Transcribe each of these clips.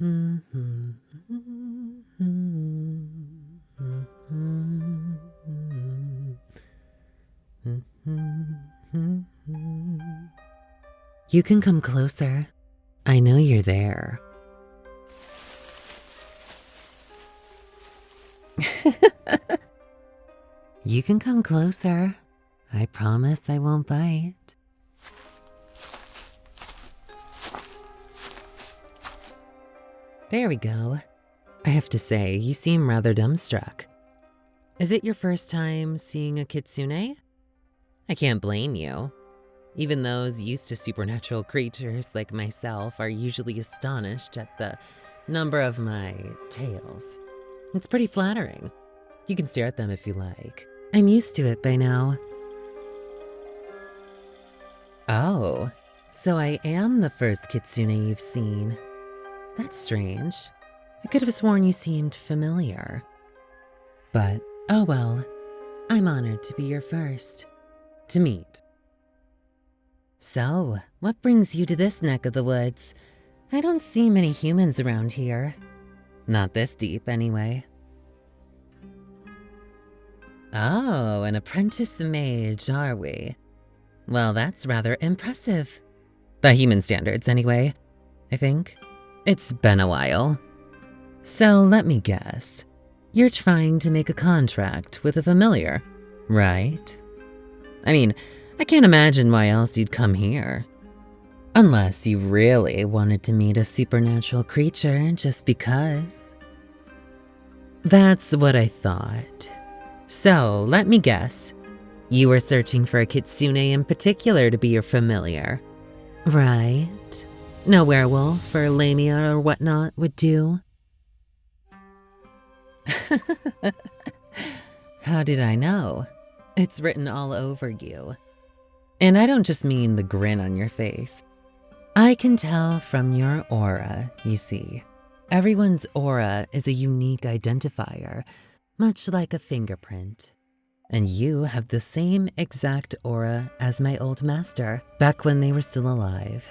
You can come closer. I know you're there. You can come closer. I promise I won't bite. There we go. I have to say, you seem rather dumbstruck. Is it your first time seeing a kitsune? I can't blame you. Even those used to supernatural creatures like myself are usually astonished at the number of my tails. It's pretty flattering. You can stare at them if you like. I'm used to it by now. Oh, so I am the first kitsune you've seen. That's strange. I could have sworn you seemed familiar. But, oh well, I'm honored to be your first to meet. So, what brings you to this neck of the woods? I don't see many humans around here. Not this deep, anyway. Oh, an apprentice mage, are we? Well, that's rather impressive. By human standards, anyway, I think. It's been a while. So let me guess. You're trying to make a contract with a familiar, right? I mean, I can't imagine why else you'd come here. Unless you really wanted to meet a supernatural creature just because. That's what I thought. So, let me guess. You were searching for a kitsune in particular to be your familiar, right? No werewolf or lamia or whatnot would do? How did I know? It's written all over you. And I don't just mean the grin on your face. I can tell from your aura, you see. Everyone's aura is a unique identifier, much like a fingerprint. And you have the same exact aura as my old master, back when they were still alive.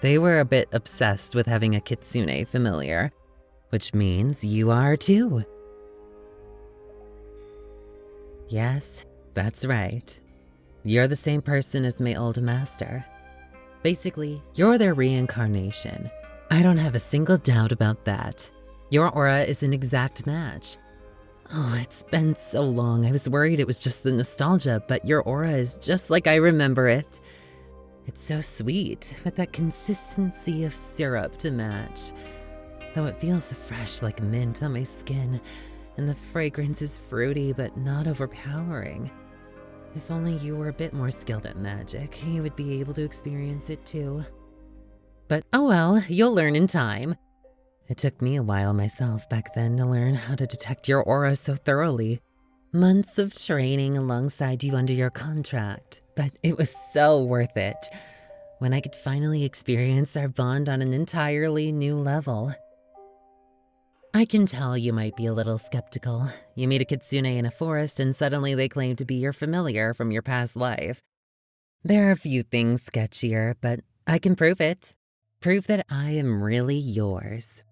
They were a bit obsessed with having a kitsune familiar, which means you are too. Yes, that's right. You're the same person as my old master. Basically, you're their reincarnation. I don't have a single doubt about that. Your aura is an exact match. Oh, it's been so long. I was worried it was just the nostalgia, but your aura is just like I remember it. It's so sweet, with that consistency of syrup to match. Though it feels fresh like mint on my skin, and the fragrance is fruity but not overpowering. If only you were a bit more skilled at magic, you would be able to experience it too. But oh well, you'll learn in time. It took me a while myself back then to learn how to detect your aura so thoroughly. Months of training alongside you under your contract, but it was so worth it when I could finally experience our bond on an entirely new level. I can tell you might be a little skeptical. You meet a kitsune in a forest and suddenly they claim to be your familiar from your past life. There are a few things sketchier, but I can prove it. Prove that I am really yours.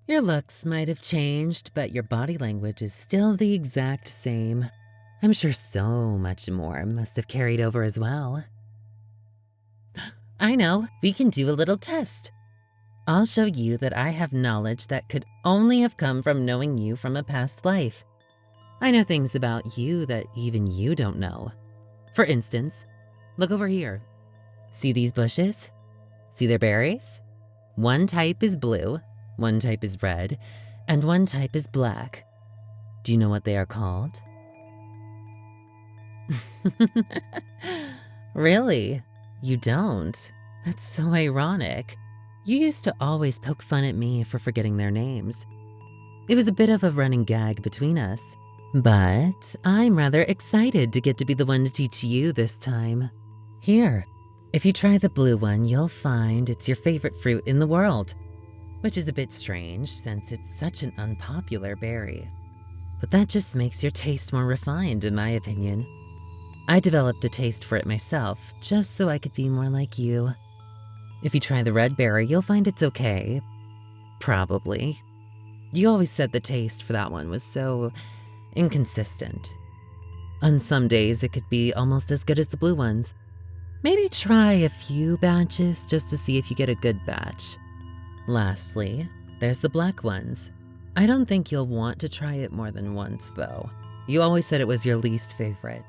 Your looks might have changed, but your body language is still the exact same. I'm sure so much more must have carried over as well. I know, we can do a little test. I'll show you that I have knowledge that could only have come from knowing you from a past life. I know things about you that even you don't know. For instance, look over here. See these bushes? See their berries? One type is blue, one type is red, and one type is black. Do you know what they are called? Really? You don't? That's so ironic. You used to always poke fun at me for forgetting their names. It was a bit of a running gag between us, but I'm rather excited to get to be the one to teach you this time. Here, if you try the blue one, you'll find it's your favorite fruit in the world, which is a bit strange since it's such an unpopular berry. But that just makes your taste more refined, in my opinion. I developed a taste for it myself, just so I could be more like you. If you try the red berry, you'll find it's okay, Probably. You always said the taste for that one was so inconsistent. On some days, it could be almost as good as the blue ones. Maybe try a few batches just to see if you get a good batch. Lastly, there's the black ones. I don't think you'll want to try it more than once, though. You always said it was your least favorite,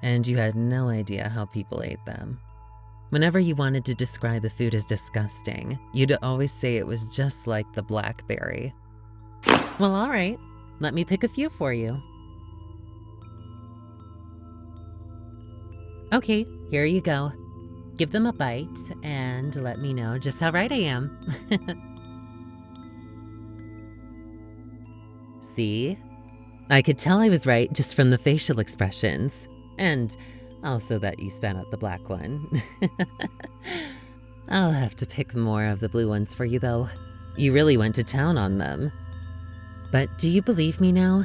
and you had no idea how people ate them. Whenever you wanted to describe a food as disgusting, you'd always say it was just like the blackberry. Well, all right. Let me pick a few for you. Okay, here you go. Give them a bite and let me know just how right I am. See? I could tell I was right just from the facial expressions. And also that you spat out the black one. I'll have to pick more of the blue ones for you, though. You really went to town on them. But do you believe me now?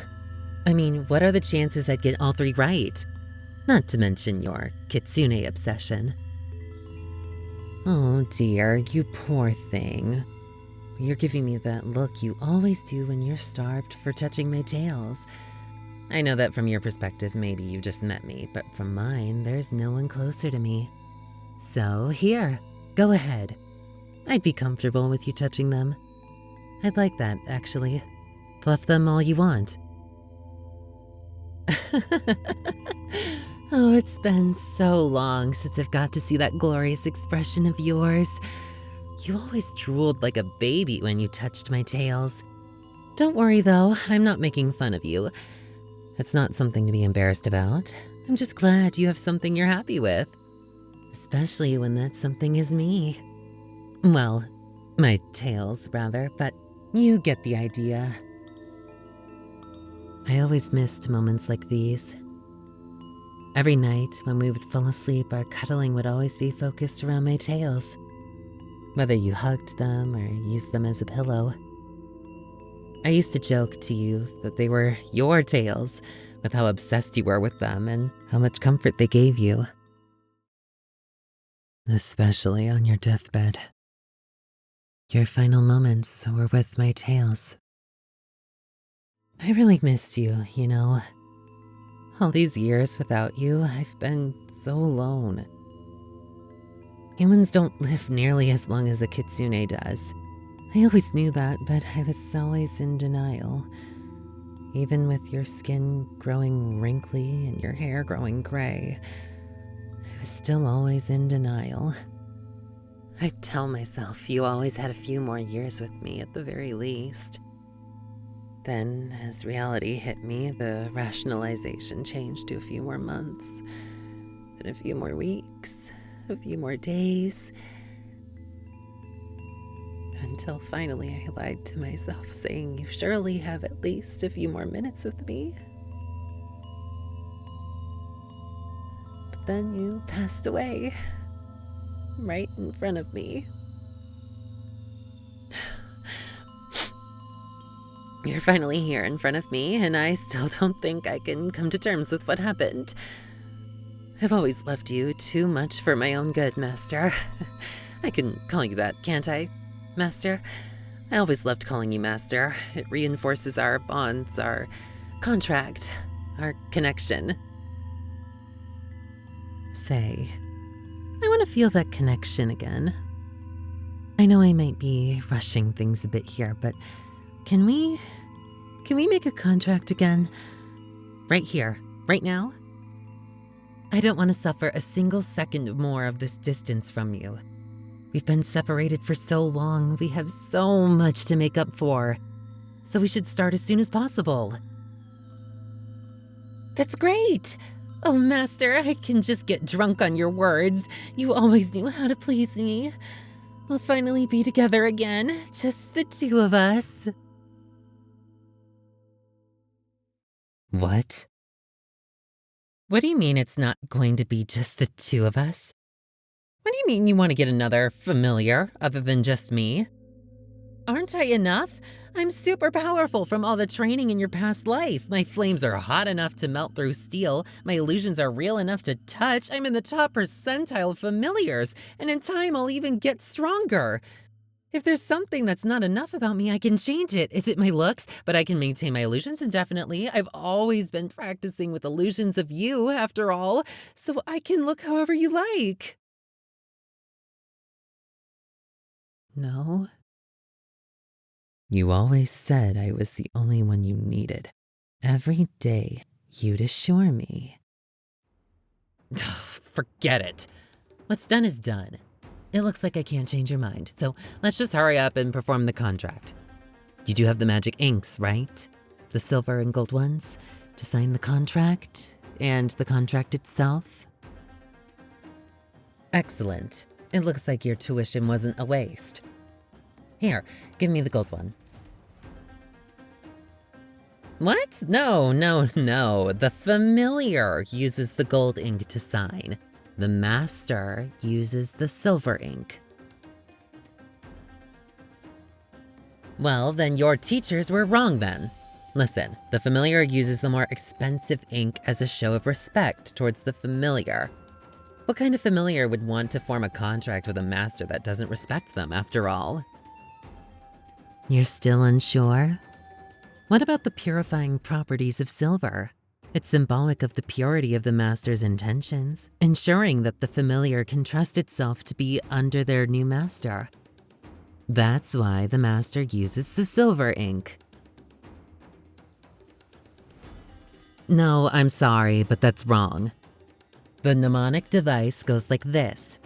I mean, what are the chances I'd get all three right? Not to mention your kitsune obsession. Oh dear, you poor thing. You're giving me that look you always do when you're starved for touching my tails. I know that from your perspective, maybe you just met me, but from mine, there's no one closer to me. So here, go ahead. I'd be comfortable with you touching them. I'd like that, actually. Fluff them all you want. Oh, it's been so long since I've got to see that glorious expression of yours. You always drooled like a baby when you touched my tails. Don't worry, though, I'm not making fun of you. It's not something to be embarrassed about. I'm just glad you have something you're happy with. Especially when that something is me. Well, my tails, rather, but you get the idea. I always missed moments like these. Every night when we would fall asleep, our cuddling would always be focused around my tails. Whether you hugged them or used them as a pillow. I used to joke to you that they were your tails, with how obsessed you were with them and how much comfort they gave you. Especially on your deathbed. Your final moments were with my tails. I really missed you, you know. All these years without you, I've been so alone. Humans don't live nearly as long as a kitsune does. I always knew that, but I was always in denial. Even with your skin growing wrinkly and your hair growing gray, I was still always in denial. I'd tell myself you always had a few more years with me at the very least. Then, as reality hit me, the rationalization changed to a few more months, then a few more weeks, a few more days, until finally I lied to myself, saying you surely have at least a few more minutes with me. But then you passed away, right in front of me. You're finally here in front of me, and I still don't think I can come to terms with what happened. I've always loved you too much for my own good, Master. I can call you that, can't I, Master? I always loved calling you Master. It reinforces our bonds, our contract, our connection. Say, I want to feel that connection again. I know I might be rushing things a bit here, but Can we make a contract again? Right here, right now? I don't want to suffer a single second more of this distance from you. We've been separated for so long, we have so much to make up for. So we should start as soon as possible. That's great! Oh, Master, I can just get drunk on your words. You always knew how to please me. We'll finally be together again, just the two of us. What? What do you mean it's not going to be just the two of us? What do you mean you want to get another familiar other than just me? Aren't I enough? I'm super powerful from all the training in your past life. My flames are hot enough to melt through steel. My illusions are real enough to touch. I'm in the top percentile of familiars, and in time I'll even get stronger. If there's something that's not enough about me, I can change it. Is it my looks? But I can maintain my illusions indefinitely. I've always been practicing with illusions of you, after all, so I can look however you like. No? You always said I was the only one you needed. Every day, you'd assure me. Forget it. What's done is done. It looks like I can't change your mind, so let's just hurry up and perform the contract. You do have the magic inks, right? The silver and gold ones, to sign the contract and the contract itself? Excellent. It looks like your tuition wasn't a waste. Here, give me the gold one. What? No. The familiar uses the gold ink to sign. The master uses the silver ink. Well, then your teachers were wrong then. Listen, the familiar uses the more expensive ink as a show of respect towards the familiar. What kind of familiar would want to form a contract with a master that doesn't respect them, after all? You're still unsure? What about the purifying properties of silver? It's symbolic of the purity of the master's intentions, ensuring that the familiar can trust itself to be under their new master. That's why the master uses the silver ink. No, I'm sorry, but that's wrong. The mnemonic device goes like this.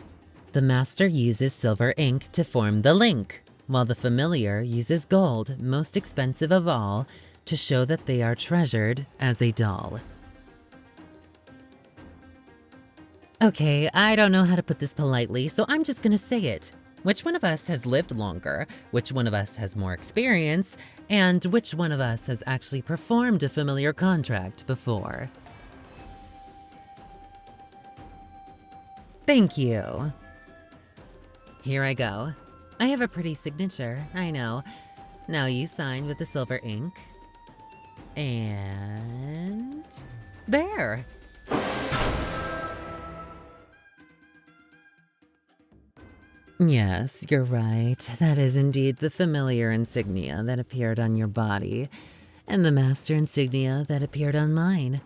The master uses silver ink to form the link, while the familiar uses gold, most expensive of all, to show that they are treasured as a doll. Okay, I don't know how to put this politely, so I'm just gonna say it. Which one of us has lived longer, which one of us has more experience, and which one of us has actually performed a familiar contract before? Thank you. Here I go. I have a pretty signature, I know. Now you sign with the silver ink. And there. Yes, you're right. That is indeed the familiar insignia that appeared on your body, and the master insignia that appeared on mine.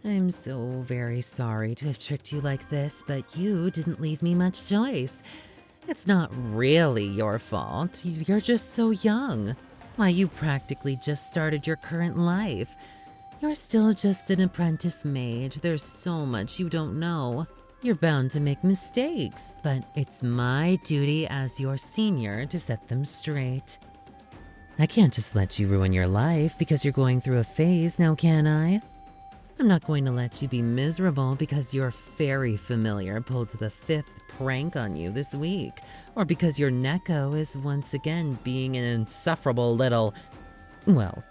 I'm so very sorry to have tricked you like this, but you didn't leave me much choice. It's not really your fault. You're just so young. Why, you practically just started your current life. You're still just an apprentice mage. There's so much you don't know. You're bound to make mistakes, but it's my duty as your senior to set them straight. I can't just let you ruin your life because you're going through a phase, now can I? I'm not going to let you be miserable because your fairy familiar pulled the 5th prank on you this week, or because your Neko is once again being an insufferable little… well,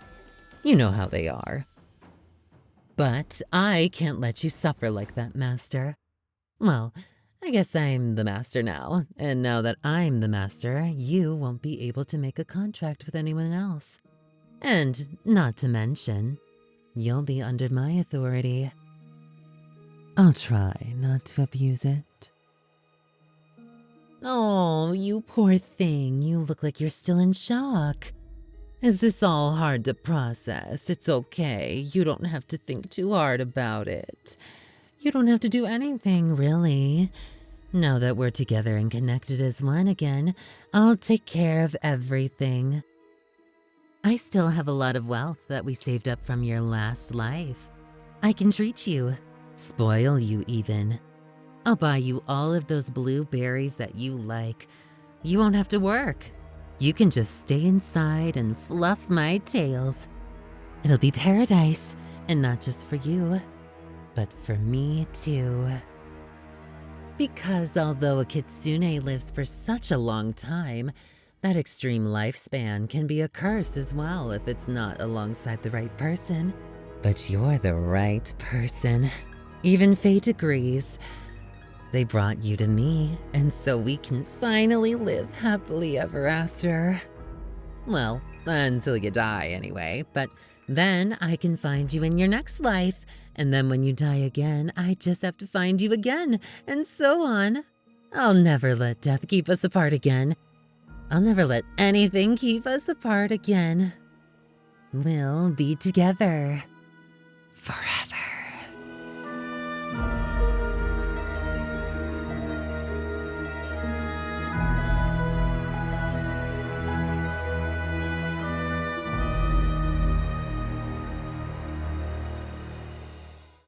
you know how they are. But I can't let you suffer like that, Master. Well, I guess I'm the master now, and now that I'm the master, you won't be able to make a contract with anyone else. And not to mention, you'll be under my authority. I'll try not to abuse it. Oh, you poor thing, you look like you're still in shock. Is this all hard to process? It's okay, you don't have to think too hard about it. You don't have to do anything, really. Now that we're together and connected as one again, I'll take care of everything. I still have a lot of wealth that we saved up from your last life. I can treat you, spoil you even. I'll buy you all of those blueberries that you like. You won't have to work. You can just stay inside and fluff my tails. It'll be paradise, and not just for you, but for me too. Because although a kitsune lives for such a long time, that extreme lifespan can be a curse as well if it's not alongside the right person. But you're the right person. Even fate agrees. They brought you to me, and so we can finally live happily ever after. Well, until you die anyway, but then I can find you in your next life, and then when you die again, I just have to find you again, and so on. I'll never let death keep us apart again. I'll never let anything keep us apart again. We'll be together.